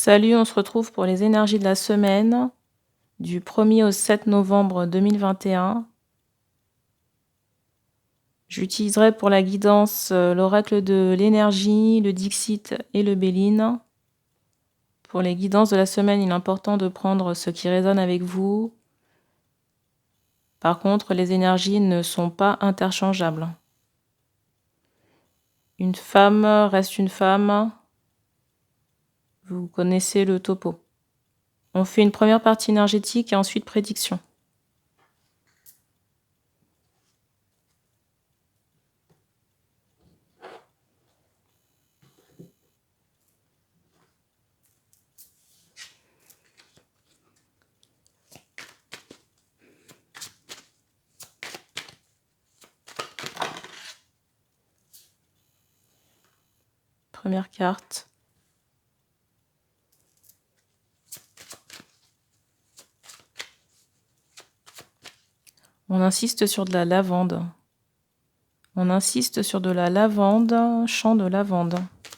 Salut, on se retrouve pour les énergies de la semaine du 1er au 7 novembre 2021. J'utiliserai pour la guidance l'oracle de l'énergie, le Dixit et le Béline. Pour les guidances de la semaine, il est important de prendre ce qui résonne avec vous. Par contre, les énergies ne sont pas interchangeables. Une femme reste une femme. Vous connaissez le topo. On fait une première partie énergétique et ensuite prédiction. Première carte. On insiste sur de la lavande. On insiste sur de la lavande, champ de lavande.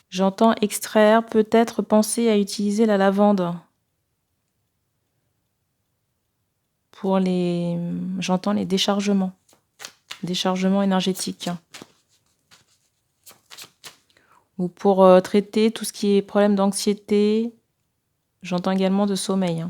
J'entends extraire, peut-être penser à utiliser la lavande pour les... J'entends les déchargements énergétiques. Ou pour traiter tout ce qui est problème d'anxiété. J'entends également de sommeil.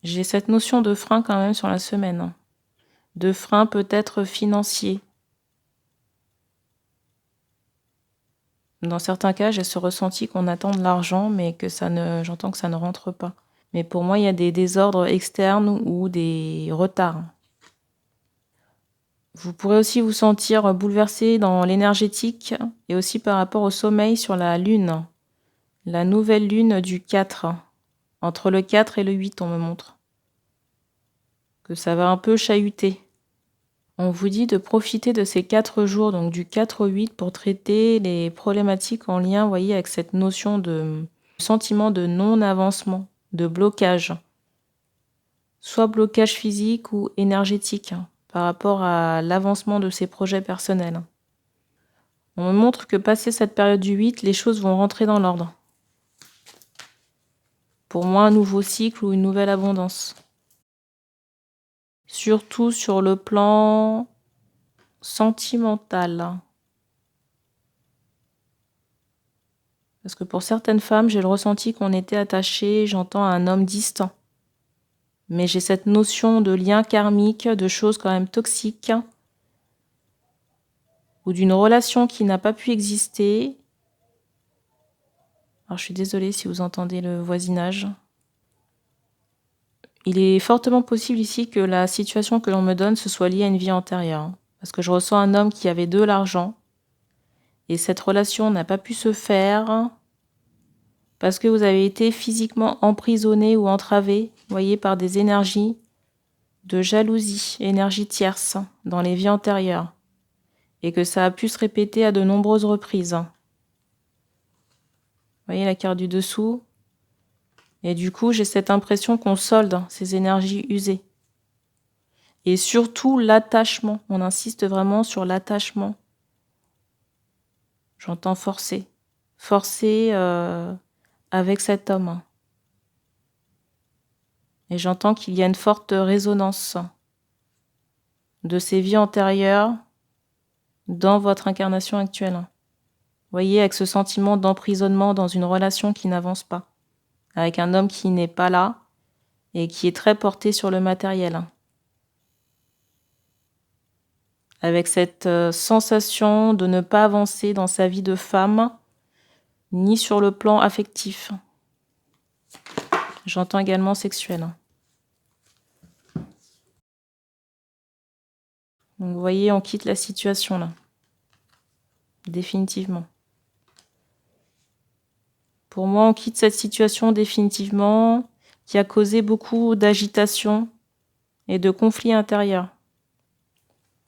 J'ai cette notion de frein quand même sur la semaine. De frein peut-être financier. Dans certains cas, j'ai ce ressenti qu'on attend de l'argent, mais que j'entends que ça ne rentre pas. Mais pour moi, il y a des désordres externes ou des retards. Vous pourrez aussi vous sentir bouleversé dans l'énergétique et aussi par rapport au sommeil sur la lune. La nouvelle lune du 4. Entre le 4 et le 8, on me montre. Que ça va un peu chahuter. On vous dit de profiter de ces 4 jours, donc du 4 au 8, pour traiter les problématiques en lien, voyez, avec cette notion de sentiment de non-avancement, de blocage. Soit blocage physique ou énergétique, par rapport à l'avancement de ces projets personnels. On me montre que passé cette période du 8, les choses vont rentrer dans l'ordre. Pour moi, un nouveau cycle ou une nouvelle abondance. Surtout sur le plan sentimental. Parce que pour certaines femmes, j'ai le ressenti qu'on était attaché, j'entends, à un homme distant. Mais j'ai cette notion de lien karmique, de choses quand même toxiques, ou d'une relation qui n'a pas pu exister. Alors je suis désolée si vous entendez le voisinage. Il est fortement possible ici que la situation que l'on me donne se soit liée à une vie antérieure. Parce que je ressens un homme qui avait de l'argent. Et cette relation n'a pas pu se faire parce que vous avez été physiquement emprisonné ou entravé, voyez, par des énergies de jalousie, énergie tierce, dans les vies antérieures. Et que ça a pu se répéter à de nombreuses reprises. Vous voyez la carte du dessous ? Et du coup, j'ai cette impression qu'on solde ces énergies usées. Et surtout l'attachement. On insiste vraiment sur l'attachement. J'entends forcer. Forcer avec cet homme. Et j'entends qu'il y a une forte résonance de ces vies antérieures dans votre incarnation actuelle. Vous voyez, avec ce sentiment d'emprisonnement dans une relation qui n'avance pas. Avec un homme qui n'est pas là et qui est très porté sur le matériel. Avec cette sensation de ne pas avancer dans sa vie de femme, ni sur le plan affectif. J'entends également sexuel. Donc vous voyez, on quitte la situation là. Définitivement. Pour moi, on quitte cette situation définitivement qui a causé beaucoup d'agitation et de conflits intérieurs.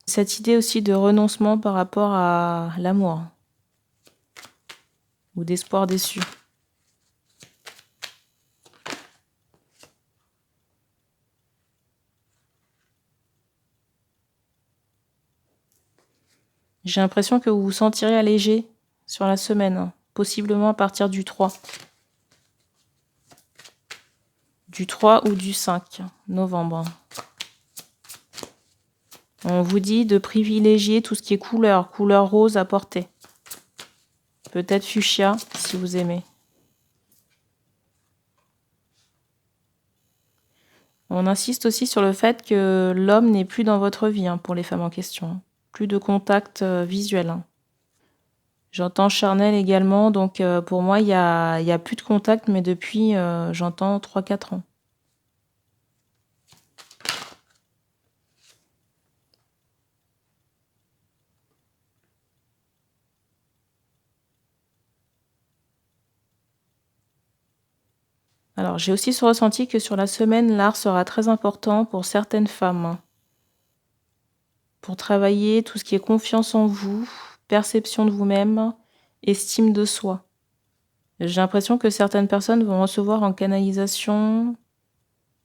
Cette idée aussi de renoncement par rapport à l'amour ou d'espoir déçu. J'ai l'impression que vous vous sentirez allégé sur la semaine, possiblement à partir du 3. Du 3 ou du 5 novembre. On vous dit de privilégier tout ce qui est couleur rose à porter. Peut-être fuchsia si vous aimez. On insiste aussi sur le fait que l'homme n'est plus dans votre vie pour les femmes en question. Plus de contact visuel. J'entends charnel également, donc pour moi il y a plus de contact, mais depuis j'entends 3-4 ans. Alors, j'ai aussi ce ressenti que sur la semaine, l'art sera très important pour certaines femmes. Pour travailler tout ce qui est confiance en vous, perception de vous-même, estime de soi. J'ai l'impression que certaines personnes vont recevoir en canalisation,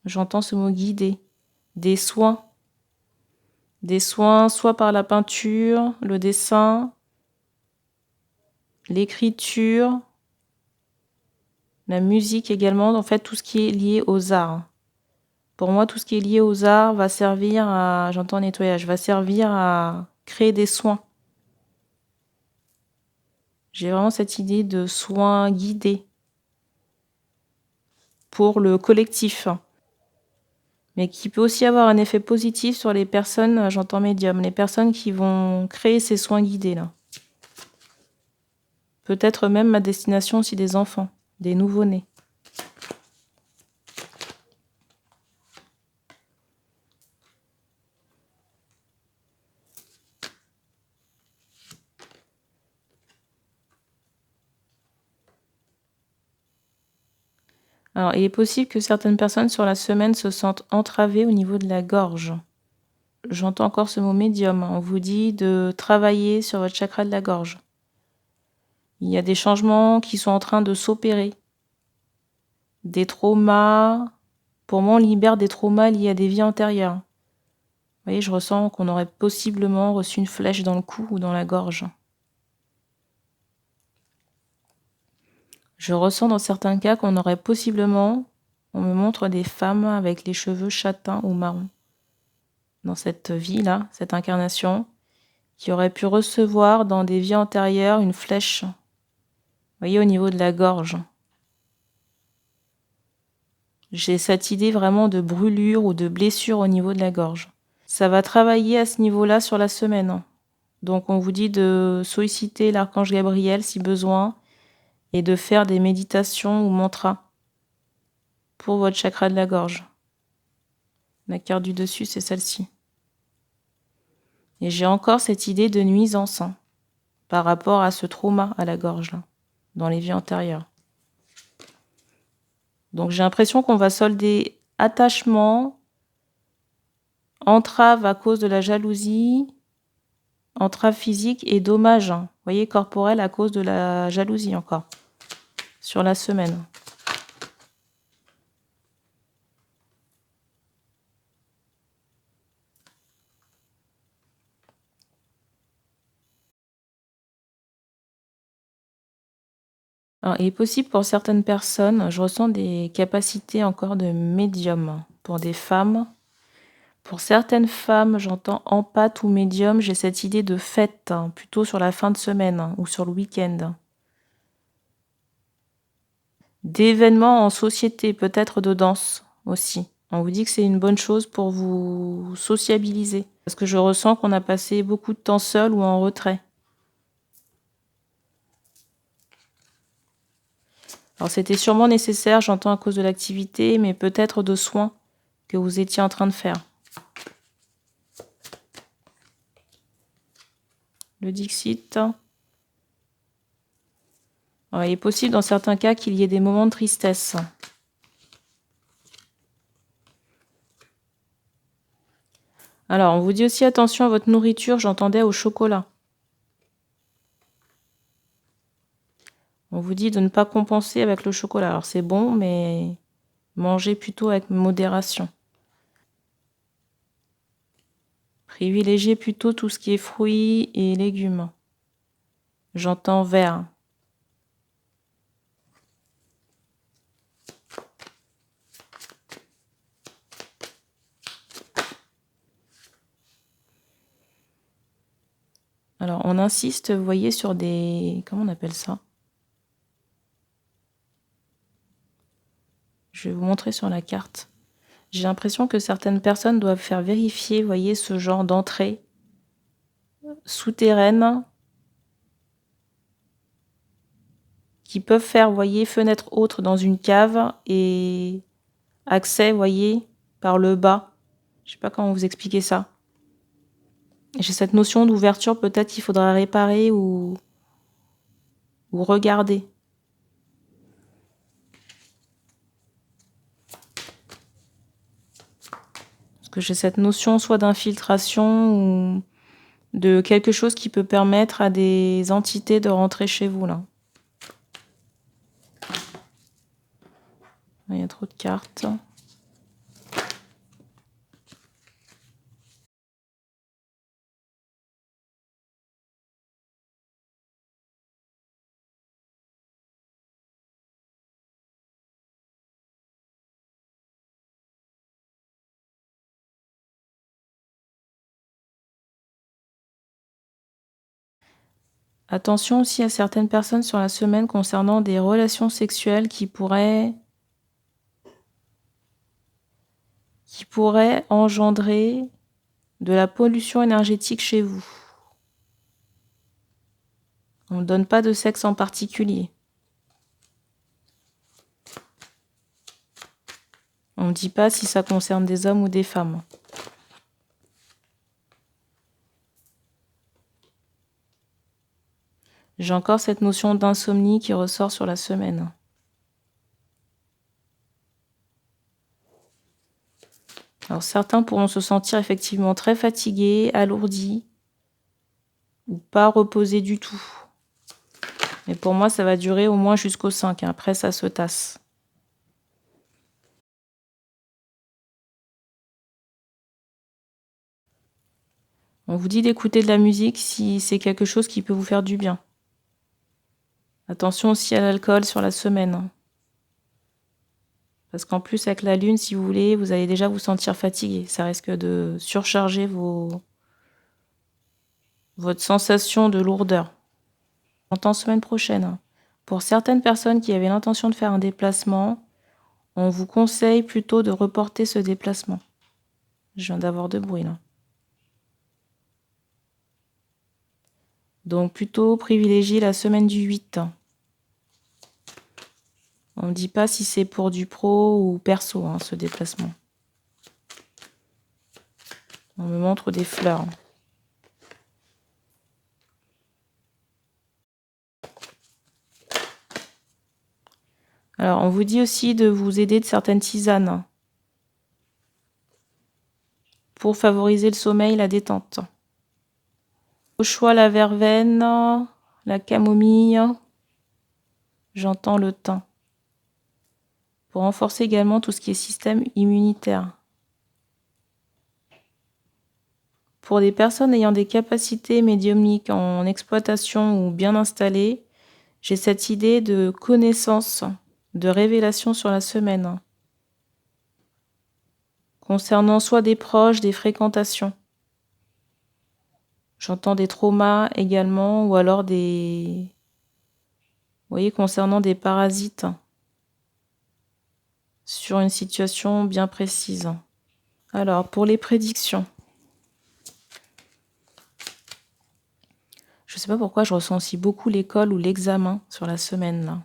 j'entends ce mot guidé, des soins. Des soins soit par la peinture, le dessin, l'écriture, la musique également, en fait tout ce qui est lié aux arts. Pour moi, tout ce qui est lié aux arts va servir à, j'entends nettoyage, va servir à créer des soins. J'ai vraiment cette idée de soins guidés pour le collectif, mais qui peut aussi avoir un effet positif sur les personnes, j'entends médium, les personnes qui vont créer ces soins guidés là. Peut-être même à destination aussi des enfants, des nouveau-nés. Alors, il est possible que certaines personnes sur la semaine se sentent entravées au niveau de la gorge. J'entends encore ce mot médium. On vous dit de travailler sur votre chakra de la gorge. Il y a des changements qui sont en train de s'opérer. Des traumas. Pour moi, on libère des traumas liés à des vies antérieures. Vous voyez, je ressens qu'on aurait possiblement reçu une flèche dans le cou ou dans la gorge. Je ressens dans certains cas qu'on aurait possiblement, on me montre des femmes avec les cheveux châtains ou marrons. Dans cette vie-là, cette incarnation, qui auraient pu recevoir dans des vies antérieures une flèche. Vous voyez, au niveau de la gorge. J'ai cette idée vraiment de brûlure ou de blessure au niveau de la gorge. Ça va travailler à ce niveau-là sur la semaine. Donc on vous dit de solliciter l'archange Gabriel si besoin et de faire des méditations ou mantras pour votre chakra de la gorge. La carte du dessus, c'est celle-ci. Et j'ai encore cette idée de nuisance par rapport à ce trauma à la gorge, là, dans les vies antérieures. Donc j'ai l'impression qu'on va solder attachement, entrave à cause de la jalousie, entrave physique et dommage, vous voyez, corporel à cause de la jalousie encore, sur la semaine. Alors, il est possible pour certaines personnes, je ressens des capacités encore de médium pour des femmes. Pour certaines femmes, j'entends empathe ou médium, j'ai cette idée de fête, plutôt sur la fin de semaine ou sur le week-end. D'événements en société, peut-être de danse aussi. On vous dit que c'est une bonne chose pour vous sociabiliser. Parce que je ressens qu'on a passé beaucoup de temps seul ou en retrait. Alors c'était sûrement nécessaire, j'entends à cause de l'activité, mais peut-être de soins que vous étiez en train de faire. Le Dixit. Alors, il est possible dans certains cas qu'il y ait des moments de tristesse. Alors, on vous dit aussi attention à votre nourriture, j'entendais au chocolat. On vous dit de ne pas compenser avec le chocolat. Alors, c'est bon, mais mangez plutôt avec modération. Privilégiez plutôt tout ce qui est fruits et légumes. J'entends vert. Alors, on insiste, vous voyez, sur des... Comment on appelle ça? Je vais vous montrer sur la carte. J'ai l'impression que certaines personnes doivent faire vérifier, vous voyez, ce genre d'entrée souterraine qui peuvent faire, vous voyez, fenêtre autre dans une cave et accès, vous voyez, par le bas. Je sais pas comment vous expliquer ça. J'ai cette notion d'ouverture, peut-être qu'il faudra réparer ou regarder. Parce que j'ai cette notion soit d'infiltration ou de quelque chose qui peut permettre à des entités de rentrer chez vous, là. Il y a trop de cartes. Attention aussi à certaines personnes sur la semaine concernant des relations sexuelles qui pourraient engendrer de la pollution énergétique chez vous. On ne donne pas de sexe en particulier. On ne dit pas si ça concerne des hommes ou des femmes. J'ai encore cette notion d'insomnie qui ressort sur la semaine. Alors certains pourront se sentir effectivement très fatigués, alourdis, ou pas reposés du tout. Mais pour moi, ça va durer au moins jusqu'au 5. Après, ça se tasse. On vous dit d'écouter de la musique si c'est quelque chose qui peut vous faire du bien. Attention aussi à l'alcool sur la semaine. Parce qu'en plus, avec la lune, si vous voulez, vous allez déjà vous sentir fatigué. Ça risque de surcharger votre sensation de lourdeur. On entend semaine prochaine. Pour certaines personnes qui avaient l'intention de faire un déplacement, on vous conseille plutôt de reporter ce déplacement. Je viens d'avoir de bruit là. Donc plutôt privilégier la semaine du 8. On ne dit pas si c'est pour du pro ou perso, ce déplacement. On me montre des fleurs. Alors, on vous dit aussi de vous aider de certaines tisanes pour favoriser le sommeil, la détente. Au choix, la verveine, la camomille, j'entends le thym. Pour renforcer également tout ce qui est système immunitaire. Pour des personnes ayant des capacités médiumniques en exploitation ou bien installées, j'ai cette idée de connaissance, de révélation sur la semaine, concernant soit des proches, des fréquentations. J'entends des traumas également, ou alors des... Vous voyez, concernant des parasites sur une situation bien précise. Alors, pour les prédictions. Je ne sais pas pourquoi je ressens aussi beaucoup l'école ou l'examen sur la semaine, là.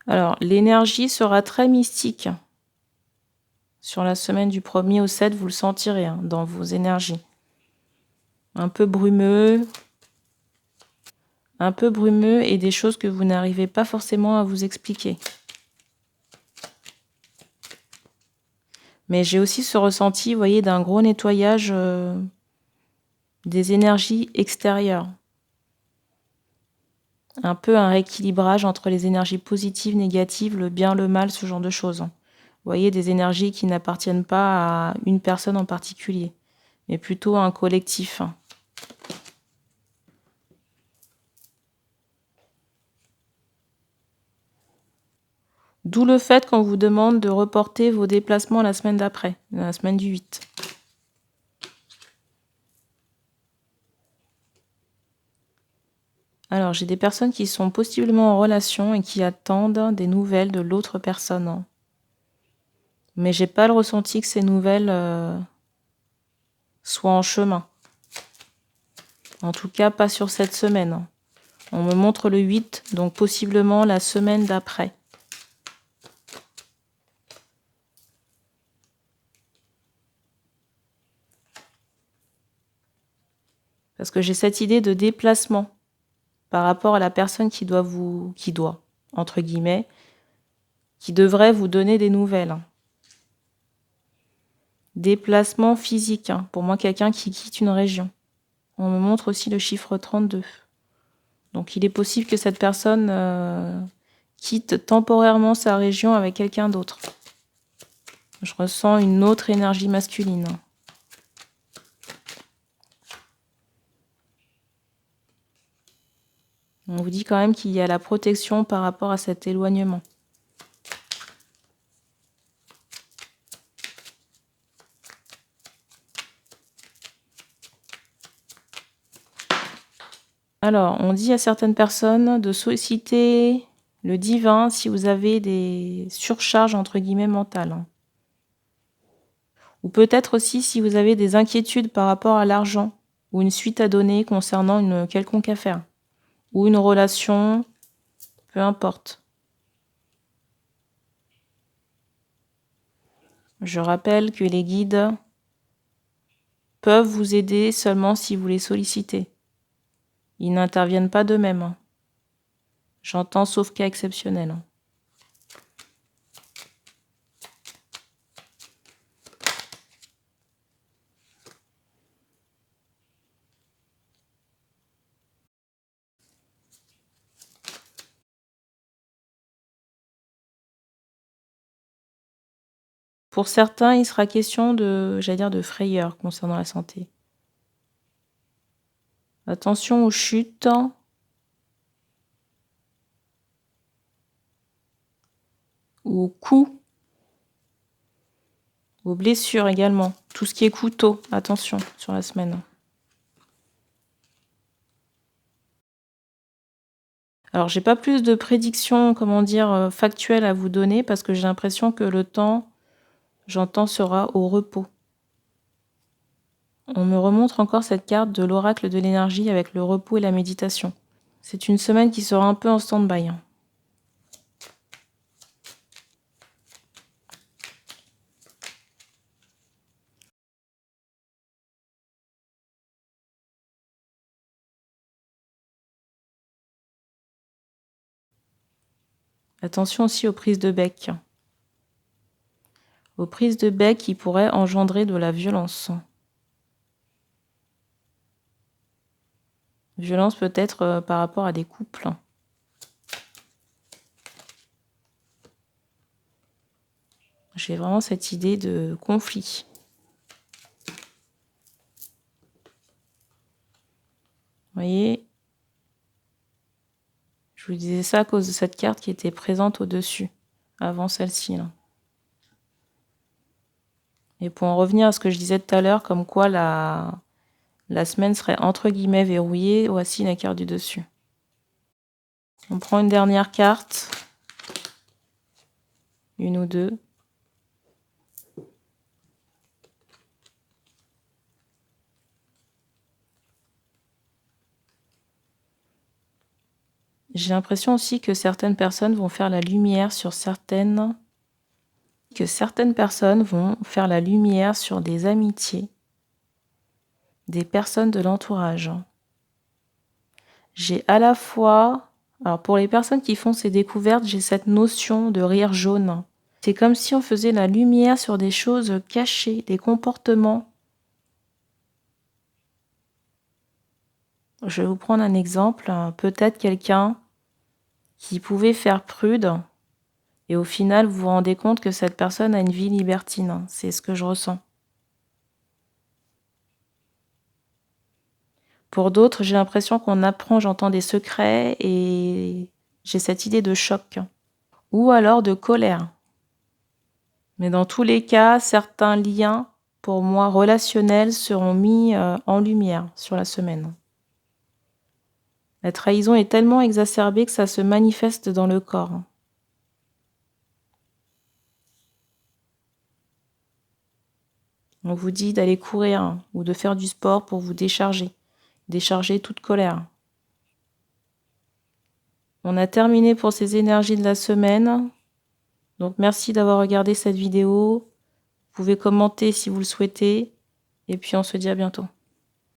Alors, l'énergie sera très mystique. Sur la semaine du 1er au 7, vous le sentirez dans vos énergies. un peu brumeux et des choses que vous n'arrivez pas forcément à vous expliquer. Mais j'ai aussi ce ressenti, vous voyez, d'un gros nettoyage des énergies extérieures. Un peu un rééquilibrage entre les énergies positives, négatives, le bien, le mal, ce genre de choses. Vous voyez, des énergies qui n'appartiennent pas à une personne en particulier, mais plutôt à un collectif. D'où le fait qu'on vous demande de reporter vos déplacements la semaine d'après, la semaine du 8. Alors, j'ai des personnes qui sont possiblement en relation et qui attendent des nouvelles de l'autre personne. Mais j'ai pas le ressenti que ces nouvelles soient en chemin. En tout cas, pas sur cette semaine. On me montre le 8, donc possiblement la semaine d'après. Parce que j'ai cette idée de déplacement par rapport à la personne qui doit, entre guillemets, qui devrait vous donner des nouvelles. Déplacement physique, pour moi, quelqu'un qui quitte une région. On me montre aussi le chiffre 32. Donc il est possible que cette personne quitte temporairement sa région avec quelqu'un d'autre. Je ressens une autre énergie masculine. On vous dit quand même qu'il y a la protection par rapport à cet éloignement. Alors, on dit à certaines personnes de solliciter le divin si vous avez des surcharges entre guillemets mentales. Ou peut-être aussi si vous avez des inquiétudes par rapport à l'argent ou une suite à donner concernant une quelconque affaire ou une relation, peu importe. Je rappelle que les guides peuvent vous aider seulement si vous les sollicitez. Ils n'interviennent pas d'eux-mêmes. J'entends sauf cas exceptionnel. Pour certains, il sera question de frayeur concernant la santé. Attention aux chutes, aux coups, aux blessures également. Tout ce qui est couteau, attention sur la semaine. Alors, j'ai pas plus de prédictions, factuelles à vous donner parce que j'ai l'impression que le temps, j'entends, sera au repos. On me remontre encore cette carte de l'oracle de l'énergie avec le repos et la méditation. C'est une semaine qui sera un peu en stand-by. Attention aussi aux prises de bec. Aux prises de bec qui pourraient engendrer de la violence. Violence peut-être par rapport à des couples. J'ai vraiment cette idée de conflit. Vous voyez, je vous disais ça à cause de cette carte qui était présente au-dessus, avant celle-ci. Et pour en revenir à ce que je disais tout à l'heure, comme quoi la semaine serait entre guillemets verrouillée, voici la carte du dessus. On prend une dernière carte, une ou deux. J'ai l'impression aussi que certaines personnes vont faire la lumière sur des amitiés des personnes de l'entourage. J'ai à la fois, alors pour les personnes qui font ces découvertes, j'ai cette notion de rire jaune. C'est comme si on faisait la lumière sur des choses cachées, des comportements. Je vais vous prendre un exemple. Peut-être quelqu'un qui pouvait faire prude et au final vous vous rendez compte que cette personne a une vie libertine. C'est ce que je ressens. Pour d'autres, j'ai l'impression qu'on apprend, j'entends des secrets et j'ai cette idée de choc. Ou alors de colère. Mais dans tous les cas, certains liens, pour moi, relationnels, seront mis en lumière sur la semaine. La trahison est tellement exacerbée que ça se manifeste dans le corps. On vous dit d'aller courir ou de faire du sport pour vous décharger toute colère. On a terminé pour ces énergies de la semaine. Donc merci d'avoir regardé cette vidéo. Vous pouvez commenter si vous le souhaitez. Et puis on se dit à bientôt.